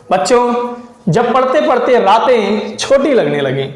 बच्चों, जब पढ़ते पढ़ते रातें छोटी लगने लगी,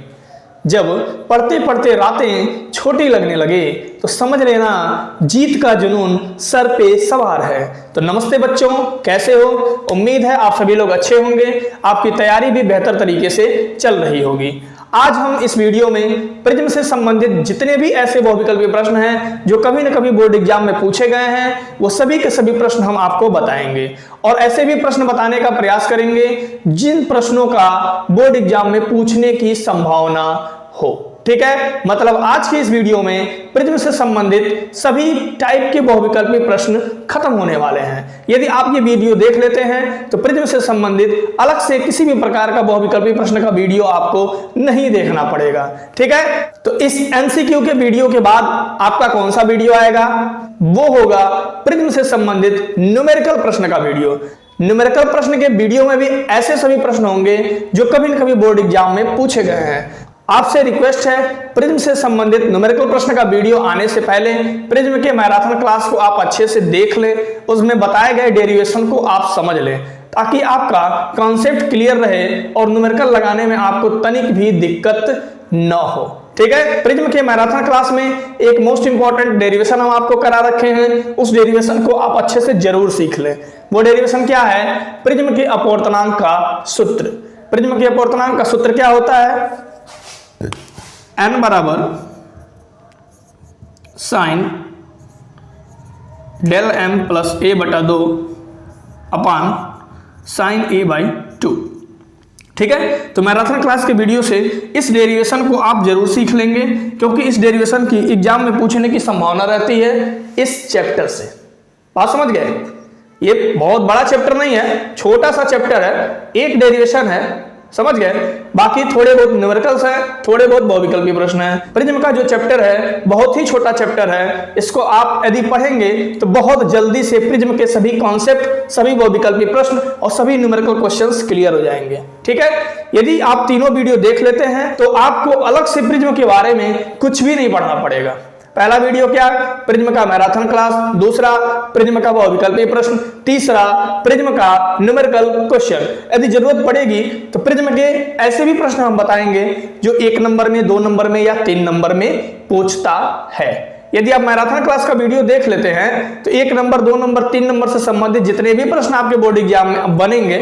जब पढ़ते पढ़ते रातें छोटी लगने लगे तो समझ लेना जीत का जुनून सर पे सवार है। तो नमस्ते बच्चों, कैसे हो? उम्मीद है आप सभी लोग अच्छे होंगे, आपकी तैयारी भी बेहतर तरीके से चल रही होगी। आज हम इस वीडियो में प्रिज्म से संबंधित जितने भी ऐसे बहुविकल्पीय प्रश्न हैं जो कभी न कभी बोर्ड एग्जाम में पूछे गए हैं, वो सभी के सभी प्रश्न हम आपको बताएंगे और ऐसे भी प्रश्न बताने का प्रयास करेंगे जिन प्रश्नों का बोर्ड एग्जाम में पूछने की संभावना हो। ठीक है, मतलब आज की इस वीडियो में प्रिज्म से संबंधित सभी टाइप के बहुविकल्पीय प्रश्न खत्म होने वाले हैं। यदि आप ये वीडियो देख लेते हैं तो प्रिज्म से संबंधित अलग से किसी भी प्रकार का बहुविकल्पीय प्रश्न का वीडियो आपको नहीं देखना पड़ेगा। ठीक है, तो इस एमसीक्यू के वीडियो के बाद आपका कौन सा वीडियो आएगा? वो होगा प्रिज्म से संबंधित न्यूमेरिकल प्रश्न का वीडियो। न्यूमेरिकल प्रश्न के वीडियो में भी ऐसे सभी प्रश्न होंगे जो कभी न कभी बोर्ड एग्जाम में पूछे गए हैं। आपसे रिक्वेस्ट है, प्रिज्म से संबंधित न्यूमेरिकल प्रश्न का वीडियो आने से पहले प्रिज्म के मैराथन क्लास को आप अच्छे से देख लें, उसमें बताए गए डेरिवेशन को आप समझ लें ताकि आपका कॉन्सेप्ट क्लियर रहे और न्यूमेरिकल लगाने में आपको तनिक भी दिक्कत न हो। ठीक है, प्रिज्म के मैराथन क्लास में एक मोस्ट इंपॉर्टेंट डेरिवेशन हम आपको करा रखे हैं, उस डेरिवेशन को आप अच्छे से जरूर सीख लें। वो डेरिवेशन क्या है? प्रिज्म के अपवर्तनांक का सूत्र। प्रिज्म के अपवर्तनांक का सूत्र क्या होता है? n बराबर sine del m plus a बटा 2 अपान साइन a बाई 2। ठीक है, तो मैराथन क्लास के वीडियो से इस डेरिवेशन को आप जरूर सीख लेंगे क्योंकि इस डेरिवेशन की एग्जाम में पूछने की संभावना रहती है इस चैप्टर से। बात समझ गए? ये बहुत बड़ा चैप्टर नहीं है, छोटा सा चैप्टर है, एक डेरिवेशन है, समझ गए? बाकी थोड़े बहुत न्यूमेरिकल्स हैं, थोड़े बहुत बहुविकल्पीय प्रश्न हैं। प्रिज्म का जो चैप्टर है बहुत ही छोटा चैप्टर है, इसको आप यदि पढ़ेंगे तो बहुत जल्दी से प्रिज्म के सभी कॉन्सेप्ट, सभी बहुविकल्पीय प्रश्न और सभी न्यूमेरिकल क्वेश्चंस क्लियर हो जाएंगे। ठीक है, यदि आप तीनों वीडियो देख लेते हैं तो आपको अलग से प्रिज्म के बारे में कुछ भी नहीं पढ़ना पड़ेगा। पहला वीडियो क्या? प्रिज्म का मैराथन क्लास, दूसरा प्रिज्म का बहुविकल्पीय प्रश्न, तीसरा प्रिज्म का न्यूमेरिकल क्वेश्चन। यदि जरूरत पड़ेगी तो प्रिज्म के ऐसे भी प्रश्न हम बताएंगे जो 1 नंबर में, 2 नंबर में या 3 नंबर में पूछता है। यदि आप मैराथन क्लास का वीडियो देख लेते हैं तो 1 नंबर, 2 नंबर, 3 नंबर से संबंधित जितने भी प्रश्न आपके बोर्ड एग्जाम में बनेंगे,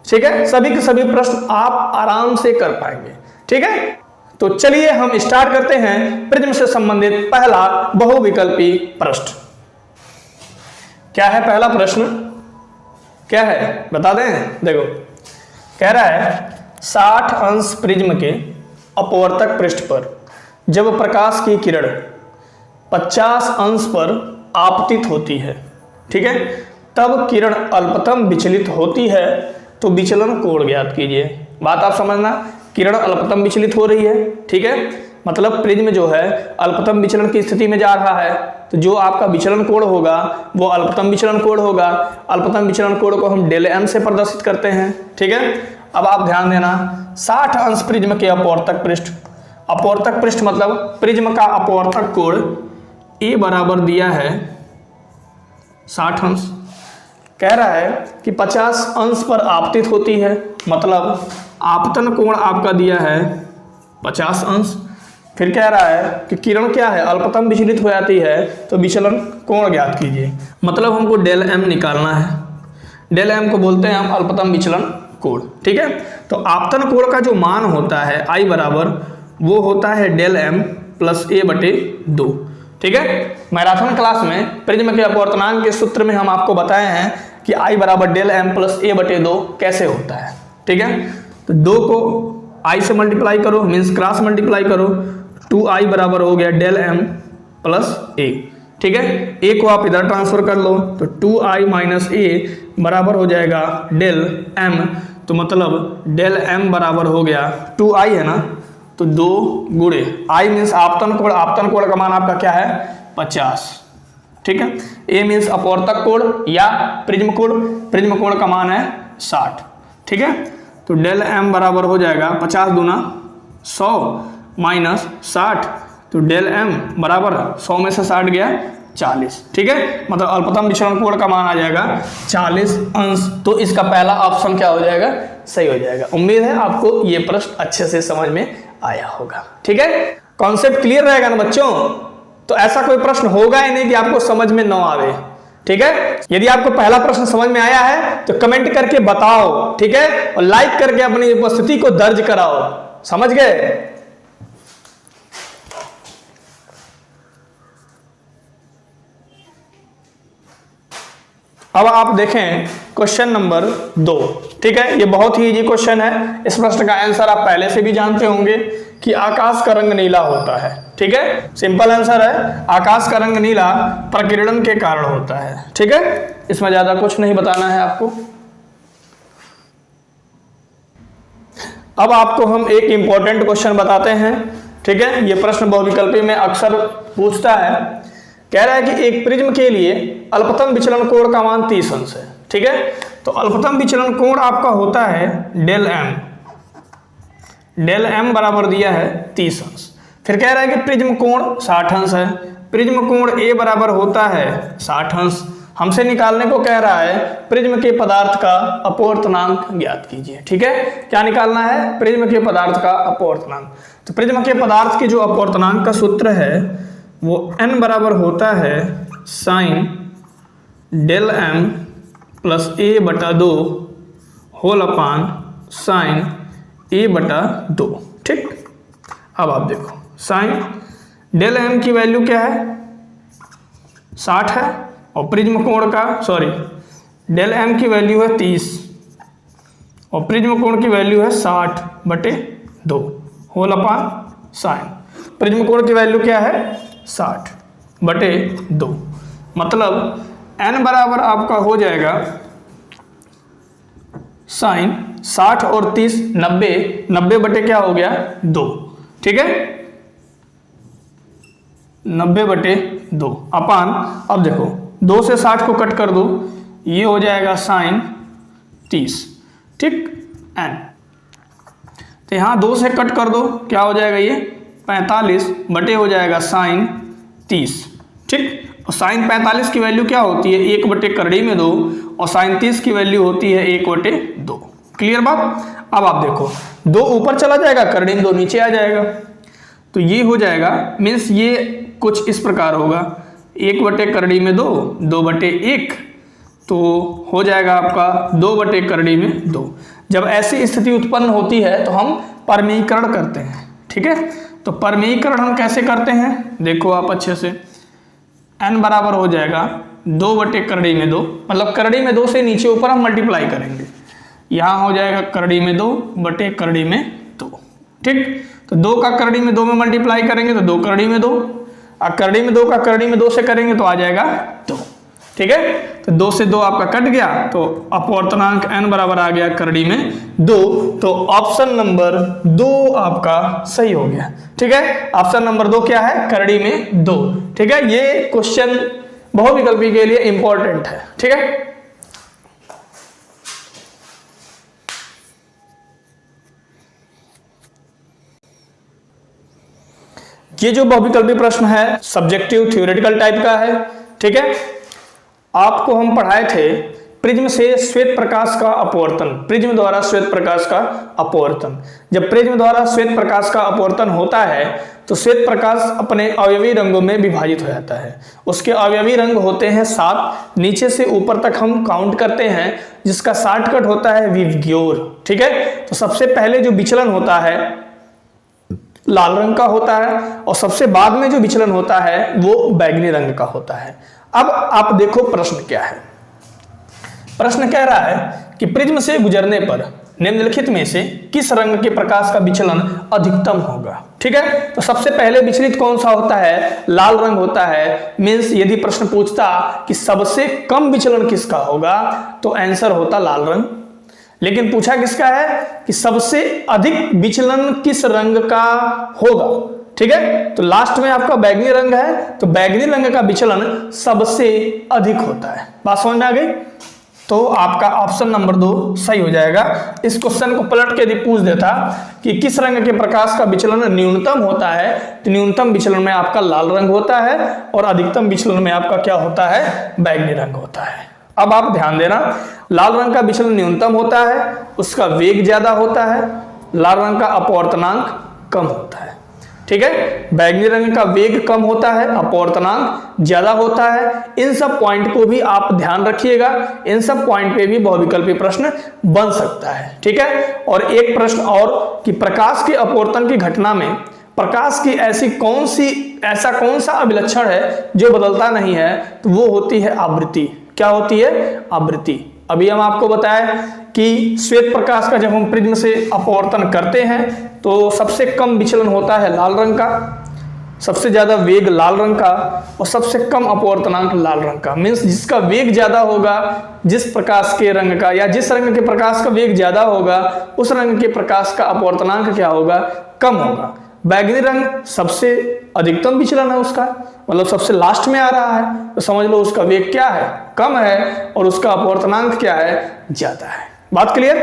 ठीक है, सभी के सभी प्रश्न आप आराम से कर पाएंगे। ठीक है, तो चलिए हम स्टार्ट करते हैं प्रिज्म से संबंधित पहला बहुविकल्पीय प्रश्न। क्या है पहला प्रश्न? क्या है बता दें? देखो, कह रहा है 60 अंश प्रिज्म के अपवर्तक पृष्ठ पर जब प्रकाश की किरण 50 अंश पर आपतित होती है, ठीक है, तब किरण अल्पतम विचलित होती है, तो विचलन कोण ज्ञात कीजिए। बात आप समझना, किरण अल्पतम विचलित हो रही है, ठीक है, मतलब प्रिज्म जो है अल्पतम विचलन की स्थिति में जा रहा है, तो जो आपका विचलन कोण होगा वो अल्पतम विचलन कोण होगा। अल्पतम विचलन कोण को हम डेल m से प्रदर्शित करते हैं। ठीक है, अब आप ध्यान देना, 60 अंश प्रिज्म के अपवर्तक पृष्ठ, अपवर्तक पृष्ठ मतलब प्रिज्म का अपवर्तक कोण a बराबर दिया है 60 अंश। कह रहा है कि 50 अंश पर आपतित होती है, मतलब आपतन कोण आपका दिया है 50 अंश। फिर कह रहा है कि किरण क्या है? अल्पतम विचलित हो जाती है, तो विचलन कोण ज्ञात कीजिए। मतलब हमको डेल m निकालना है। डेल m को बोलते हैं हम अल्पतम विचलन कोण। ठीक है, तो आपतन कोण का जो मान होता है I बराबर, वो होता है डेल m प्लस a बटे 2। ठीक है, मैराथन क्लास में प्रिज्म के अपवर्तनांक के सूत्र में हम आपको बताए हैं कि I बराबर डेल m प्लस a बटे 2 कैसे होता है। ठीक है, तो 2 को I से मल्टीप्लाई करो, मीन्स क्रॉस मल्टीप्लाई करो, 2I बराबर हो गया डेल m प्लस a। ठीक है, a को आप इधर ट्रांसफर कर लो तो 2I माइनस a बराबर हो जाएगा डेल m, तो मतलब डेल m बराबर हो गया 2I है ना, तो 2 गुणे I मीन्स आपतन कोण, आपतन कोण का मान आपका क्या है? 50। ठीक है, a मीन्स अपवर्तक कोण या प्रिज्म कोण, प्रिज्म कोण का मान है 60। ठीक है, तो डेल m बराबर हो जाएगा 50 दूना 100 माइनस 60, तो डेल m बराबर 100 में से 60 गया 40। ठीक है, मतलब अल्पतम विचलन कोण का मान आ जाएगा 40 अंश। तो इसका पहला ऑप्शन क्या हो जाएगा, सही हो जाएगा। उम्मीद है आपको ये प्रश्न अच्छे से समझ में आया होगा। ठीक है, कॉन्सेप्ट क्लियर रहेगा ना बच्चों। तो ऐसा कोई प्रश्न होगा ही नहीं कि आपको समझ में न आवे। ठीक है, यदि आपको पहला प्रश्न समझ में आया है तो कमेंट करके बताओ। ठीक है, और लाइक करके अपनी उपस्थिति को दर्ज कराओ। समझ गए। अब आप देखें क्वेश्चन नंबर 2। ठीक है, ये बहुत ही इजी क्वेश्चन है। इस प्रश्न का आंसर आप पहले से भी जानते होंगे कि आकाश का रंग नीला होता है। ठीक है, सिंपल आंसर है, आकाश का रंग नीला प्रकीर्णन के कारण होता है। ठीक है, इसमें ज्यादा कुछ नहीं बताना है आपको। अब आपको हम एक इंपॉर्टेंट क्वेश्चन बताते हैं। ठीक है, ये प्रश्न बहुविकल्पी में अक्सर पूछता है। कह रहा है कि एक प्रिज्म के लिए अल्पतम विचलन कोण का मान 30 अंश है। ठीक है, तो अल्पतम विचलन कोण आपका होता है डेल एम। डेल एम बराबर दिया है 30 अंश। फिर कह रहा है कि प्रिज्म कोण 60 अंश है। प्रिज्म कोण ए बराबर होता है 60 अंश। हमसे निकालने को कह रहा है प्रिज्म के पदार्थ का अपवर्तनांक ज्ञात कीजिए। ठीक है, क्या निकालना है, प्रिज्म के पदार्थ का अपवर्तनांक। तो प्रिज्म के पदार्थ के जो अपवर्तनांक का सूत्र है वो n बराबर होता है साइन डेल एम प्लस ए बटा 2 होल अपान साइन ए बटा 2। ठीक, अब आप देखो साइन डेल एम की वैल्यू क्या है, 60 है, और प्रिज्म कोण का डेल एम की वैल्यू है 30 और प्रिज्म कोण की वैल्यू है 60 बटे 2 होल अपान साइन। प्रिज्म कोण की वैल्यू क्या है, 60 बटे 2। मतलब n बराबर आपका हो जाएगा साइन 60 और 30 90, 90 बटे क्या हो गया 2। ठीक है, 90 बटे 2 अपान, अब देखो 2 से 60 को कट कर दो, ये हो जाएगा साइन 30। ठीक, n तो यहाँ 2 से कट कर दो, क्या हो जाएगा ये 45 बटे हो जाएगा साइन 30। ठीक, और साइन 45 की वैल्यू क्या होती है, 1 बटे करड़ी में 2, और साइन 30 की वैल्यू होती है 1 बटे 2। क्लियर बात। अब आप देखो 2 ऊपर चला जाएगा, करड़ी में 2 नीचे आ जाएगा, तो ये हो जाएगा मीन्स ये कुछ इस प्रकार होगा 1 बटे करड़ी में 2, 2 बटे 1, तो हो जाएगा आपका 2 बटे करड़ी में 2। जब ऐसी स्थिति उत्पन्न होती है तो हम परमीकरण करते हैं। ठीक है, तो परमीकरण हम कैसे करते हैं, देखो आप अच्छे से, n बराबर हो जाएगा 2 बटे करड़ी में 2, मतलब करड़ी में 2 से नीचे ऊपर हम मल्टीप्लाई करेंगे, यहाँ हो जाएगा करड़ी में 2 बटे करड़ी में 2। ठीक, तो 2 का करड़ी में 2 में मल्टीप्लाई करेंगे तो 2 करड़ी में 2, और करड़ी में 2 का करड़ी में 2 से करेंगे तो आ जाएगा 2। ठीक है, तो 2 से 2 आपका कट गया, तो अपवर्तनांक n बराबर आ गया करड़ी में 2। तो ऑप्शन नंबर 2 आपका सही हो गया। ठीक है, ऑप्शन नंबर 2 क्या है, करड़ी में 2। ठीक है, ये क्वेश्चन बहुविकल्पी के लिए इंपॉर्टेंट है। ठीक है, ये जो बहुविकल्पी प्रश्न है सब्जेक्टिव थ्योरेटिकल टाइप का है। ठीक है, आपको हम पढ़ाए थे प्रिज्म से श्वेत प्रकाश का अपवर्तन, प्रिज्म द्वारा श्वेत प्रकाश का अपवर्तन। जब प्रिज्म द्वारा श्वेत प्रकाश का अपवर्तन होता है तो श्वेत प्रकाश अपने अवयवी रंगों में विभाजित हो जाता है। उसके अवयवी रंग होते हैं 7, नीचे से ऊपर तक हम काउंट करते हैं, जिसका शॉर्टकट होता है विबग्योर। ठीक है, तो सबसे पहले जो विचलन होता है लाल रंग का होता है, और सबसे बाद में जो विचलन होता है वो बैगनी रंग का होता है। अब आप देखो प्रश्न क्या है। प्रश्न कह रहा है कि प्रिज्म से गुजरने पर निम्नलिखित में से किस रंग के प्रकाश का विचलन अधिकतम होगा। ठीक है, तो सबसे पहले विचलित कौन सा होता है, लाल रंग होता है। मीन्स यदि प्रश्न पूछता कि सबसे कम विचलन किसका होगा तो आंसर होता लाल रंग, लेकिन पूछा किसका है कि सबसे अधिक विचलन किस रंग का होगा। ठीक है, तो लास्ट में आपका बैगनी रंग है, तो बैगनी रंग का विचलन सबसे अधिक होता है। बात समझ में आ गई। तो आपका ऑप्शन नंबर 2 सही हो जाएगा। इस क्वेश्चन को पलट के यदि पूछ देता कि किस रंग के प्रकाश का विचलन न्यूनतम होता है, तो न्यूनतम विचलन में आपका लाल रंग होता है और अधिकतम विचलन में आपका क्या होता है, बैगनी रंग होता है। अब आप ध्यान देना, लाल रंग का विचलन न्यूनतम होता है, उसका वेग ज्यादा होता है, लाल रंग का अपवर्तनांक कम होता है, ठीक है। बैगनी रंग का वेग कम होता है, अपवर्तनांक ज्यादा होता है। इन सब पॉइंट को भी आप ध्यान रखिएगा, इन सब पॉइंट पे भी बहुविकल्पी प्रश्न बन सकता है, ठीक है। और एक प्रश्न और कि प्रकाश के अपवर्तन की घटना में प्रकाश की ऐसा कौन सा अभिलक्षण है जो बदलता नहीं है, तो वो होती है आवृत्ति। क्या होती है, आवृत्ति। अभी हम आपको बताया कि श्वेत प्रकाश का जब हम प्रिज्म से अपवर्तन करते हैं तो सबसे कम विचलन होता है लाल रंग का, सबसे ज्यादा वेग लाल रंग का और सबसे कम अपवर्तनांक लाल रंग का। मीन्स जिसका वेग ज्यादा होगा, जिस प्रकाश के रंग का या जिस रंग के प्रकाश का वेग ज्यादा होगा, उस रंग के प्रकाश का अपवर्तनांक क्या होगा, कम होगा। बैगनी रंग सबसे अधिकतम विचलन है उसका, मतलब सबसे लास्ट में आ रहा है, तो समझ लो उसका वेग क्या है, कम है, और उसका अपवर्तनांक क्या है, ज्यादा है। बात क्लियर?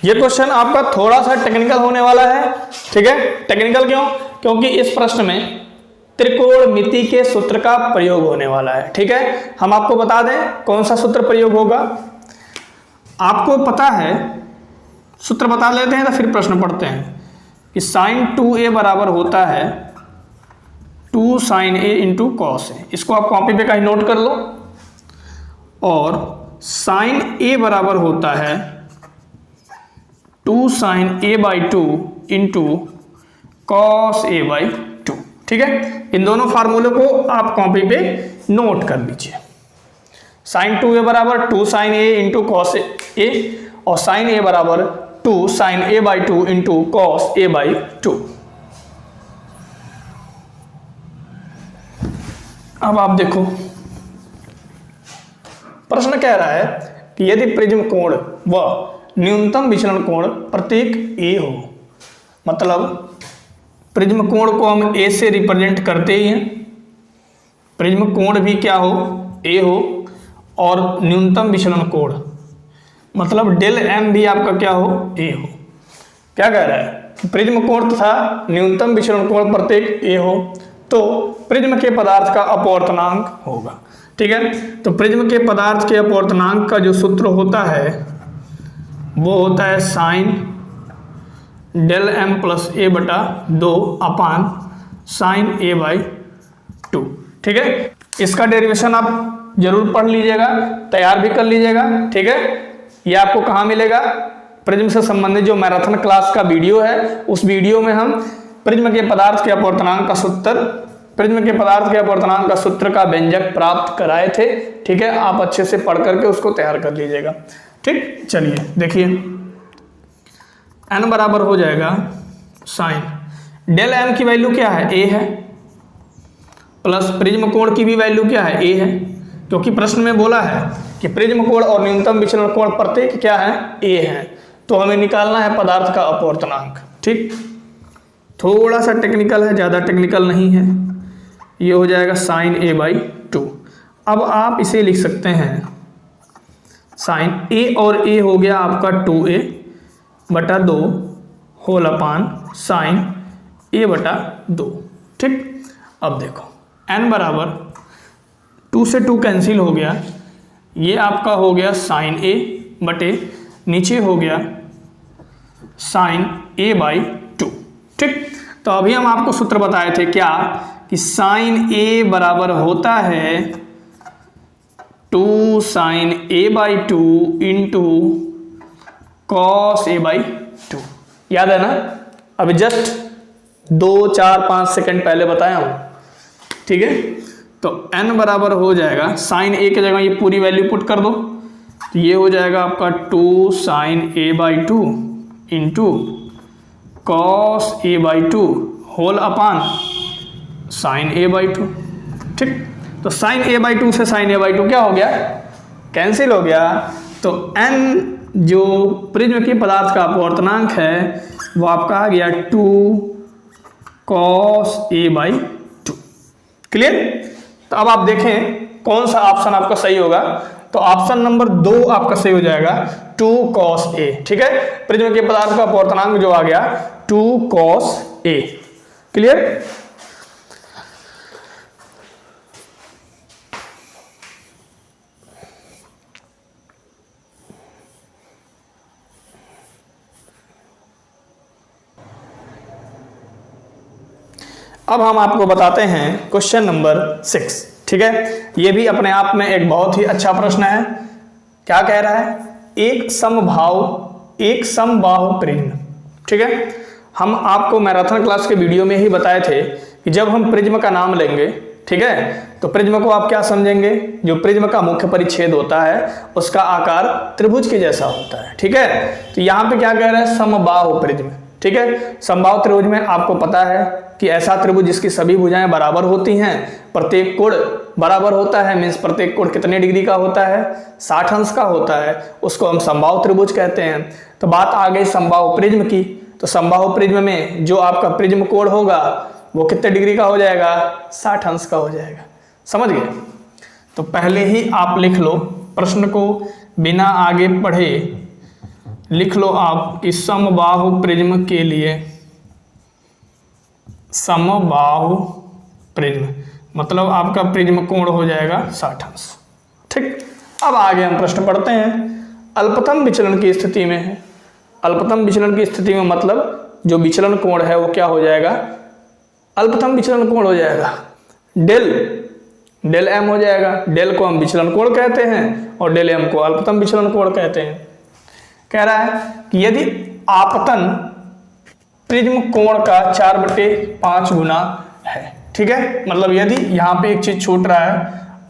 ये क्वेश्चन आपका थोड़ा सा टेक्निकल होने वाला है, ठीक है। टेक्निकल क्यों? क्योंकि इस प्रश्न में त्रिकोणमिति के सूत्र का प्रयोग होने वाला है, ठीक है। हम आपको बता दें कौन सा सूत्र प्रयोग होगा। आपको पता है, सूत्र बता लेते हैं तो फिर प्रश्न पढ़ते हैं कि sin 2a बराबर होता है 2 sin a into cos A. इसको आप कॉपी पे कहीं नोट कर लो। और sin a बराबर होता है 2 sin a by 2 into cos A by 2, ठीक है। इन दोनों फार्मूले को आप कॉपी पे नोट कर लीजिए। sin 2a बराबर 2 sin a into cos A और sin a बराबर 2 sin a by 2 into cos A by 2। अब आप देखो, प्रश्न कह रहा है कि यदि प्रिज्म कोण व न्यूनतम विचलन कोण प्रतीक a हो, मतलब प्रिज्म कोण को हम a से रिप्रेजेंट करते ही हैं, प्रिज्म कोण भी क्या हो, a हो, और न्यूनतम विचलन कोण मतलब डेल m भी आपका क्या हो, a हो। क्या कह रहा है, प्रिज्म कोण तथा न्यूनतम विचलन कोण प्रत्येक a हो तो प्रिज्म के पदार्थ का अपवर्तनांक होगा, ठीक है। तो प्रिज्म के पदार्थ के अपवर्तनांक का जो सूत्र होता है वो होता है sine del m plus a बटा 2 अपान साइन a बाई 2, ठीक है। इसका डेरिवेशन आप जरूर पढ़ लीजिएगा, तैयार भी कर लीजिएगा, ठीक है। ये आपको कहाँ मिलेगा, प्रिज्म से संबंधित जो मैराथन क्लास का वीडियो है, उस वीडियो में हम प्रिज्म के पदार्थ के अपवर्तनांक का सूत्र, प्रिज्म के पदार्थ के अपवर्तनांक का सूत्र का व्यंजक प्राप्त कराए थे, ठीक है। आप अच्छे से पढ़ करके उसको तैयार कर लीजिएगा, ठीक। चलिए देखिए, n बराबर हो जाएगा साइन डेल m की वैल्यू क्या है, a है, प्लस प्रिज्म कोण की भी वैल्यू क्या है, a है, क्योंकि प्रश्न में बोला है कि प्रिज्म कोण और न्यूनतम विचलन कोण प्रत्येक क्या है, a है। तो हमें निकालना है पदार्थ का अपवर्तनांक, ठीक। थोड़ा सा टेक्निकल है, ज़्यादा टेक्निकल नहीं है। ये हो जाएगा साइन a बाई 2। अब आप इसे लिख सकते हैं साइन a और a हो गया आपका 2a बटा 2 होल अपान साइन a बटा 2, ठीक। अब देखो n बराबर 2 से 2 कैंसिल हो गया, ये आपका हो गया साइन a बटे नीचे हो गया साइन a बाई 2, ठीक। तो अभी हम आपको सूत्र बताए थे क्या, कि साइन a बराबर होता है 2 sine a by 2 into cos a by 2। याद है ना, अभी जस्ट 2 4 5 सेकंड पहले बताया हूँ, ठीक है। तो n बराबर हो जाएगा साइन a की जगह ये पूरी वैल्यू पुट कर दो, तो ये हो जाएगा आपका 2 sine a by 2 into cos a by 2 whole upon sine a by 2, ठीक। तो साइन a बाई 2 से साइन a बाई 2 क्या हो गया, कैंसिल हो गया। तो n जो प्रिज्म के पदार्थ का अपवर्तनांक है वो आपका आ गया 2 cos a बाई 2। क्लियर? तो अब आप देखें कौन सा ऑप्शन आपका सही होगा। तो ऑप्शन नंबर 2 आपका सही हो जाएगा 2 cos a। ठीक है, प्रिज्म के पदार्थ का अपवर्तनांक जो आ गया 2 cos a। क्लियर? अब हम आपको बताते हैं क्वेश्चन नंबर 6। ठीक है, ये भी अपने आप में एक बहुत ही अच्छा प्रश्न है। क्या कह रहा है? एक समबाहु प्रिज्म। ठीक है, हम आपको मैराथन क्लास के वीडियो में ही बताए थे कि जब हम प्रिज्म का नाम लेंगे, ठीक है, तो प्रिज्म को आप क्या समझेंगे? जो प्रिज्म का मुख्य परिच्छेद होता है उसका आकार त्रिभुज के जैसा होता है। ठीक है, तो यहाँ पे क्या कह रहा है? समबाहु प्रिज्म। ठीक है, समबाहु त्रिभुज में आपको पता है कि ऐसा त्रिभुज जिसकी सभी भुजाएं बराबर होती हैं, प्रत्येक कोण बराबर होता है, मीन्स प्रत्येक कोण कितने डिग्री का होता है? 60 अंश का होता है, उसको हम समबाहु त्रिभुज कहते हैं। तो बात आ गई समबाहु प्रिज्म की। तो समबाहु प्रिज्म में जो आपका प्रिज्म कोण होगा वो कितने डिग्री का हो जाएगा? 60 अंश का हो जाएगा। समझ गए? तो पहले ही आप लिख लो प्रश्न को, बिना आगे पढ़े लिख लो आप कि समबाहु प्रिज्म के लिए, समबाहु प्रिज्म मतलब आपका प्रिज्म कोण हो जाएगा 60 अंश। ठीक, अब आगे हम प्रश्न पढ़ते हैं। अल्पतम विचलन की स्थिति में है। अल्पतम विचलन की स्थिति में मतलब जो विचलन कोण है वो क्या हो जाएगा? अल्पतम विचलन कोण हो जाएगा। डेल एम हो जाएगा। डेल को हम विचलन कोण कहते हैं और डेल एम को अल्पतम विचलन कोण कहते हैं। कह रहा है कि यदि आपतन प्रिज्म कोण का 4/5 गुना है। ठीक है, मतलब यदि यहां पे एक चीज छूट रहा है,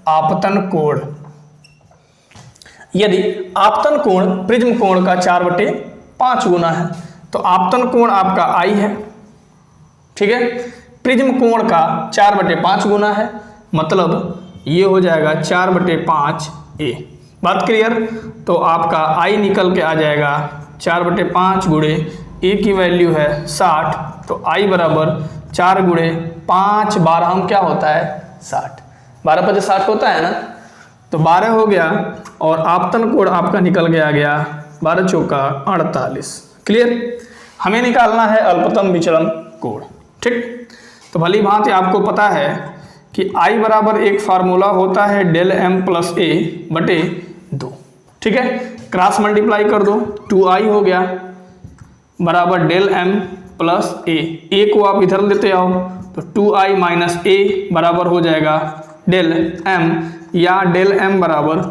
आपतन कोण, यदि आपतन कोण प्रिज्म कोण का 4/5 गुना है तो आपतन कोण आपका I है। ठीक है, प्रिज्म कोण का 4/5 गुना है, मतलब ये हो जाएगा 4/5 A। बात क्लियर? तो आपका I निकल के आ जाएगा 4/5 गुणे A की वैल्यू है 60, तो I बराबर 4 गुणे 5 12 हम क्या होता है? 60। 12 5 60 होता है ना, तो 12 हो गया और आपतन कोण आपका निकल के आ गया 12 चौका 48। क्लियर? हमें निकालना है अल्पतम विचलन कोण। ठीक, तो भली भांति आपको पता है कि I बराबर एक फार्मूला होता है डेल एम प्लस ए बटे 2। ठीक है, क्रॉस मल्टीप्लाई कर दो, 2I हो गया बराबर डेल एम प्लस ए को आप इधर लेते आओ तो 2I माइनस ए बराबर हो जाएगा डेल एम, या डेल एम बराबर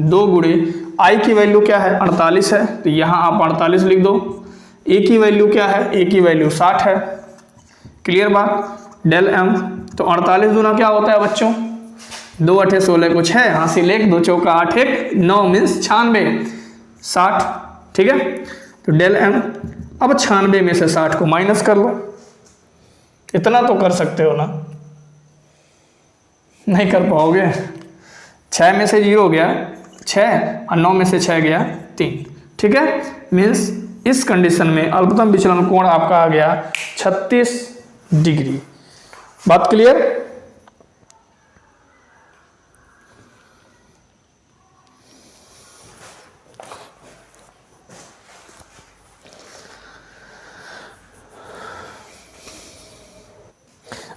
2 गुणे I की वैल्यू क्या है? 48 है, तो यहाँ आप 48 लिख दो। ए की वैल्यू क्या है? ए की वैल्यू 60 है। क्लियर बात? डेल एम, तो 48 दूना क्या होता है बच्चों? 2 8 16 कुछ है, हासिल 1 2 चौका 8 1 9 मीन्स 96 60। ठीक है, तो डेल एम, अब 96 में से 60 को माइनस कर लो। इतना तो कर सकते हो ना? नहीं कर पाओगे? 6 में से 0 गया 6 और 9 में से 6 गया 3। ठीक है, मीन्स इस कंडीशन में अल्पतम विचलन कोण आपका आ गया 36 डिग्री। बात क्लियर?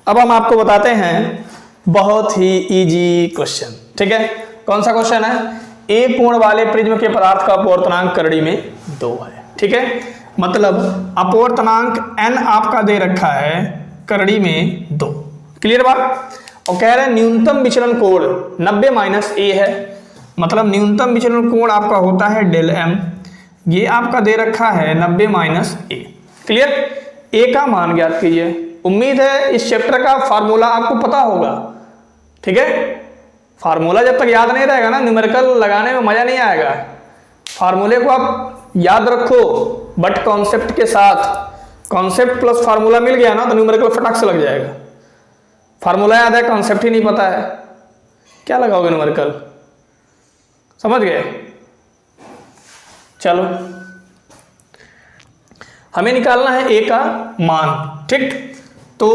अब हम आपको बताते हैं बहुत ही इजी क्वेश्चन। ठीक है, कौन सा क्वेश्चन है? ए कोण वाले प्रिज्म के पदार्थ का अपवर्तनांक करड़ी में 2 है। ठीक है, मतलब अपवर्तनांक n आपका दे रखा है करड़ी में 2। क्लियर बात? और कह रहे हैं न्यूनतम विचलन कोण 90 माइनस ए है, मतलब न्यूनतम विचलन कोण आपका होता है डेल एम, ये आपका दे रखा है 90 माइनस ए। क्लियर? ए का मान ज्ञात कीजिए। उम्मीद है इस चैप्टर का फार्मूला आपको पता होगा। ठीक है, फार्मूला जब तक याद नहीं रहेगा ना, न्यूमेरिकल लगाने में मजा नहीं आएगा। फार्मूले को आप याद रखो बट कॉन्सेप्ट के साथ। कॉन्सेप्ट प्लस फार्मूला मिल गया ना तो न्यूमेरिकल फटाक से लग जाएगा। फार्मूला याद है, कॉन्सेप्ट ही नहीं पता है, क्या लगाओगे न्यूमेरिकल? समझ गए? चलो, हमें निकालना है ए का मान। ठीक, तो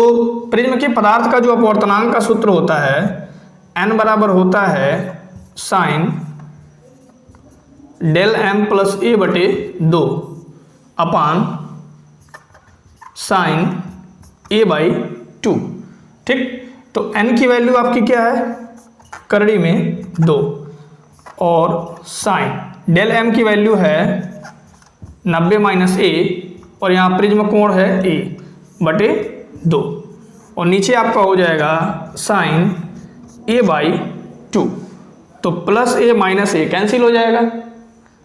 प्रिज्म के पदार्थ का जो अपवर्तनांक का सूत्र होता है n बराबर होता है sine del m plus a बटे 2 अपान साइन a बाई 2। ठीक, तो n की वैल्यू आपकी क्या है, करड़ी में 2, और साइन डेल m की वैल्यू है 90 माइनस a, और यहाँ प्रिज्म कोण है a बटे 2, और नीचे आपका हो जाएगा साइन a बाई 2, तो plus a minus a cancel हो जाएगा।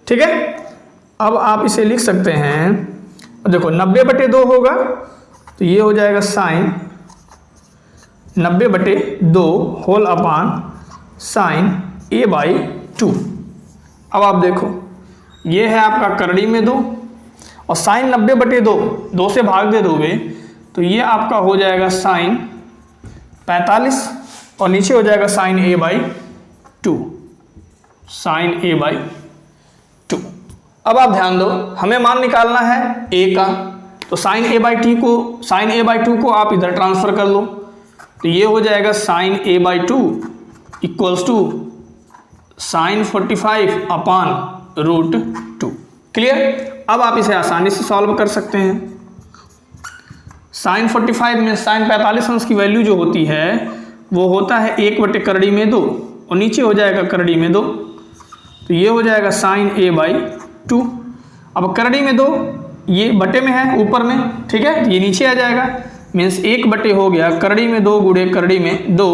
ठीक है, अब आप इसे लिख सकते हैं, देखो 90 बटे 2 होगा तो ये हो जाएगा साइन 90 बटे 2 whole upon sine a by 2। अब आप देखो ये है आपका करड़ी में 2, और साइन 90 बटे 2 से भाग दे दोगे तो ये आपका हो जाएगा साइन 45, और नीचे हो जाएगा sine a by 2, sine a by 2। अब आप ध्यान दो, हमें मान निकालना है a का, तो साइन a बाई 2 को आप इधर ट्रांसफर कर लो, तो ये हो जाएगा sine a by 2 equals to sine 45 upon root 2। Clear, अब आप इसे आसानी से सॉल्व कर सकते हैं। साइन 45 में साइन 45 अंश की वैल्यू जो होती है वो होता है 1 बटे करड़ी में 2, और नीचे हो जाएगा करड़ी में 2, तो ये हो जाएगा साइन a बाई 2। अब करड़ी में 2 ये बटे में है ऊपर में, ठीक है, ये नीचे आ जाएगा, मीन्स 1 बटे हो गया करड़ी में 2 गुणे करड़ी में 2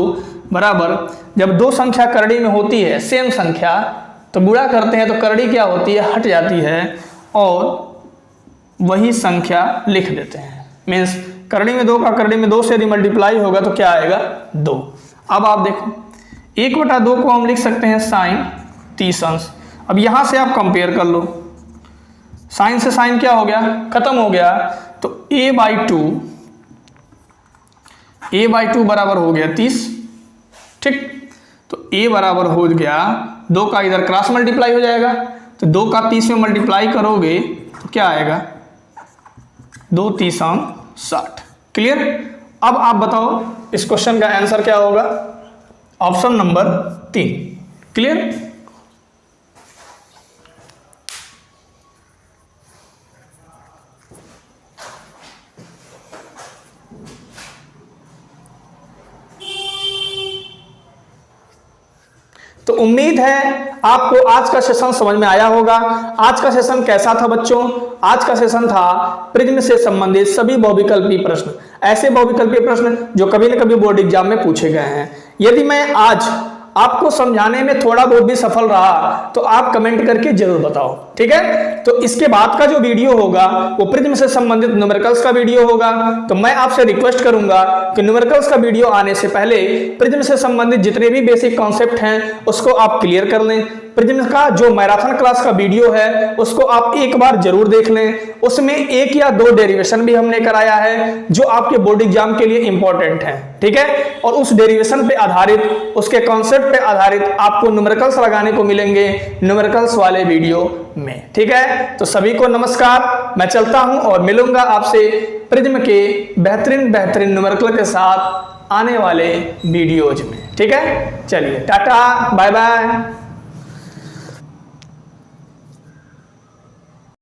बराबर, जब 2 संख्या करड़ी में होती है सेम संख्या तो गुणा करते हैं तो करड़ी क्या होती है, हट जाती है, और वही संख्या लिख देते हैं। मीन्स करड़ी में 2 का करड़ी में 2 से यदि मल्टीप्लाई होगा तो क्या आएगा, 2। अब आप देखो 1 बटा 2 को हम लिख सकते हैं साइन 30 अंश। अब यहाँ से आप कंपेयर कर लो, साइन से साइन क्या हो गया, खत्म हो गया, तो a बाई 2 बराबर हो गया 30। ठीक, तो a बराबर हो गया 2 का इधर क्रॉस मल्टीप्लाई हो जाएगा, तो 2 का 30 में मल्टीप्लाई करोगे तो क्या आएगा, 2 30 60। क्लियर, अब आप बताओ इस क्वेश्चन का आंसर क्या होगा, ऑप्शन नंबर 3। क्लियर, तो उम्मीद है आपको आज का सेशन समझ में आया होगा। आज का सेशन कैसा था बच्चों, आज का सेशन था प्रिज्म से संबंधित सभी बहुविकल्पीय प्रश्न, ऐसे बहुविकल्पीय प्रश्न जो कभी न कभी बोर्ड एग्जाम में पूछे गए हैं। यदि मैं आज आपको समझाने में थोड़ा बहुत भी सफल रहा तो आप कमेंट करके जरूर बताओ, ठीक है। तो इसके बाद का जो वीडियो होगा वो प्रिज्म से संबंधित न्यूमेरिकल्स का वीडियो होगा। तो मैं आपसे रिक्वेस्ट करूंगा कि न्यूमेरिकल्स का वीडियो आने से पहले प्रिज्म से संबंधित जितने भी बेसिक कॉन्सेप्ट हैं उसको आप क्लियर कर लें। प्रिज्म का जो मैराथन क्लास का वीडियो है उसको आप एक बार जरूर देख लें, उसमें 1 या 2 डेरिवेशन भी हमने कराया है जो आपके बोर्ड एग्जाम के लिए इंपॉर्टेंट है, ठीक है। और उस डेरिवेशन पे आधारित, उसके कॉन्सेप्ट पे आधारित आपको न्यूमेरिकल्स लगाने को मिलेंगे न्यूमेरिकल्स वाले वीडियो में, ठीक है। तो सभी को नमस्कार, मैं चलता हूं और मिलूंगा आपसे प्रिज्म के बेहतरीन न्यूमेरिकल के साथ आने वाले वीडियोज में, ठीक है। चलिए टाटा बाय बाय।